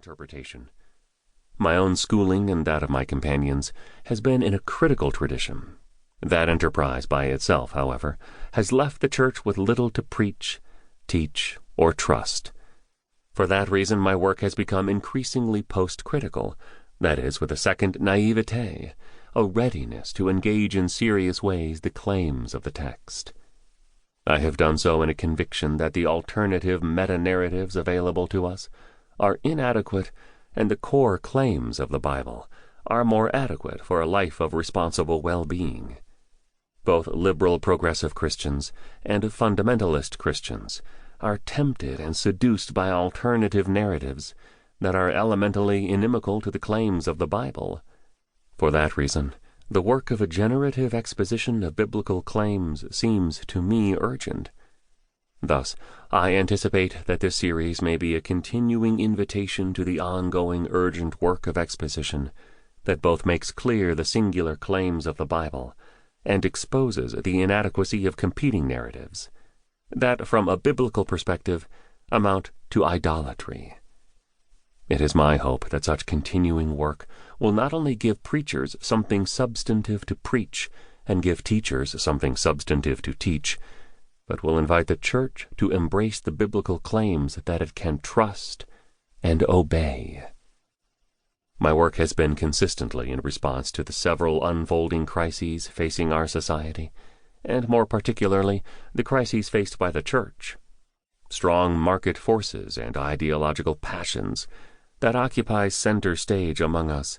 interpretation. My own schooling and that of my companions has been in a critical tradition. That enterprise by itself, however, has left the Church with little to preach, teach, or trust. For that reason, my work has become increasingly post-critical, that is, with a second naivete, a readiness to engage in serious ways the claims of the text. I have done so in a conviction that the alternative meta-narratives available to us are inadequate, and the core claims of the Bible are more adequate for a life of responsible well-being. Both liberal progressive Christians and fundamentalist Christians are tempted and seduced by alternative narratives that are elementally inimical to the claims of the Bible. For that reason, the work of a generative exposition of biblical claims seems to me urgent. Thus, I anticipate that this series may be a continuing invitation to the ongoing urgent work of exposition that both makes clear the singular claims of the Bible and exposes the inadequacy of competing narratives, that from a biblical perspective amount to idolatry. It is my hope that such continuing work will not only give preachers something substantive to preach and give teachers something substantive to teach, but will invite the Church to embrace the biblical claims that it can trust and obey. My work has been consistently in response to the several unfolding crises facing our society, and more particularly the crises faced by the Church. Strong market forces and ideological passions that occupy center stage among us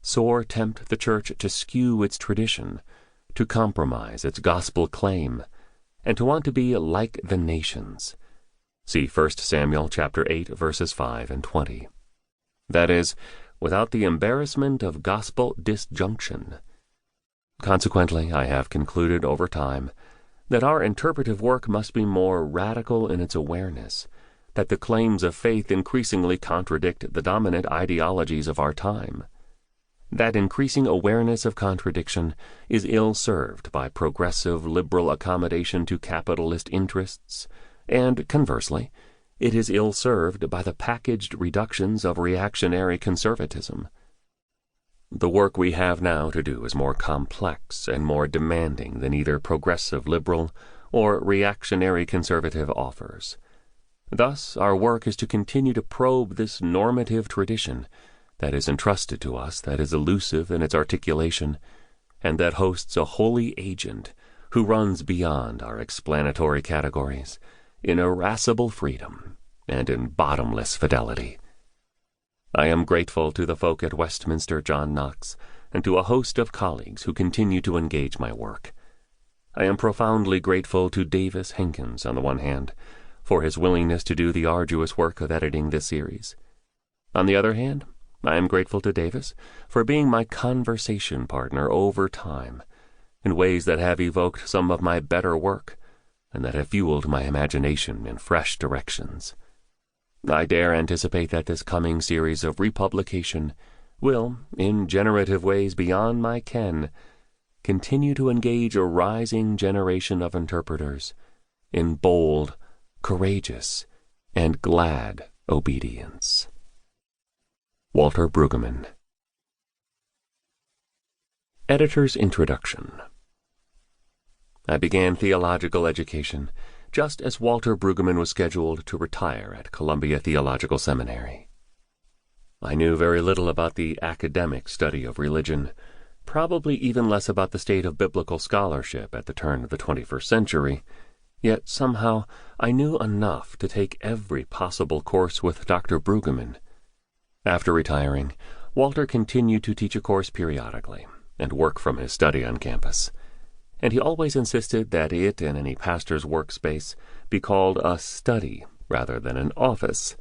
sore tempt the Church to skew its tradition, to compromise its gospel claim, and to want to be like the nations. See 1 Samuel chapter 8, verses 5 and 20. That is, without the embarrassment of gospel disjunction. Consequently, I have concluded over time that our interpretive work must be more radical in its awareness that the claims of faith increasingly contradict the dominant ideologies of our time. That increasing awareness of contradiction is ill-served by progressive liberal accommodation to capitalist interests, and, conversely, it is ill-served by the packaged reductions of reactionary conservatism. The work we have now to do is more complex and more demanding than either progressive liberal or reactionary conservative offers. Thus, our work is to continue to probe this normative tradition that is entrusted to us, that is elusive in its articulation, and that hosts a holy agent who runs beyond our explanatory categories in irascible freedom and in bottomless fidelity. I am grateful to the folk at Westminster John Knox and to a host of colleagues who continue to engage my work. I am profoundly grateful to Davis Henkins, on the one hand, for his willingness to do the arduous work of editing this series. On the other hand, I am grateful to Davis for being my conversation partner over time in ways that have evoked some of my better work and that have fueled my imagination in fresh directions. I dare anticipate that this coming series of republication will, in generative ways beyond my ken, continue to engage a rising generation of interpreters in bold, courageous, and glad obedience. Walter Brueggemann. Editor's Introduction. I began theological education just as Walter Brueggemann was scheduled to retire at Columbia Theological Seminary. I knew very little about the academic study of religion, probably even less about the state of biblical scholarship at the turn of the 21st century, yet somehow I knew enough to take every possible course with Dr. Brueggemann. After retiring, Walter continued to teach a course periodically and work from his study on campus, and he always insisted that it and any pastor's workspace be called a study rather than an office.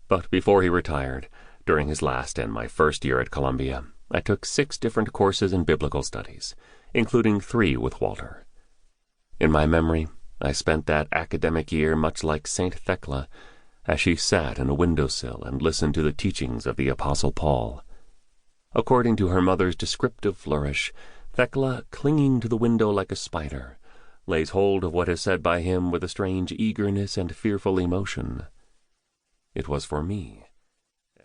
But before he retired, during his last and my first year at Columbia, I took 6 different courses in biblical studies, including 3 with Walter. In my memory, I spent that academic year much like St. Thecla, as she sat in a windowsill and listened to the teachings of the Apostle Paul. According to her mother's descriptive flourish, Thecla, clinging to the window like a spider, lays hold of what is said by him with a strange eagerness and fearful emotion. It was for me.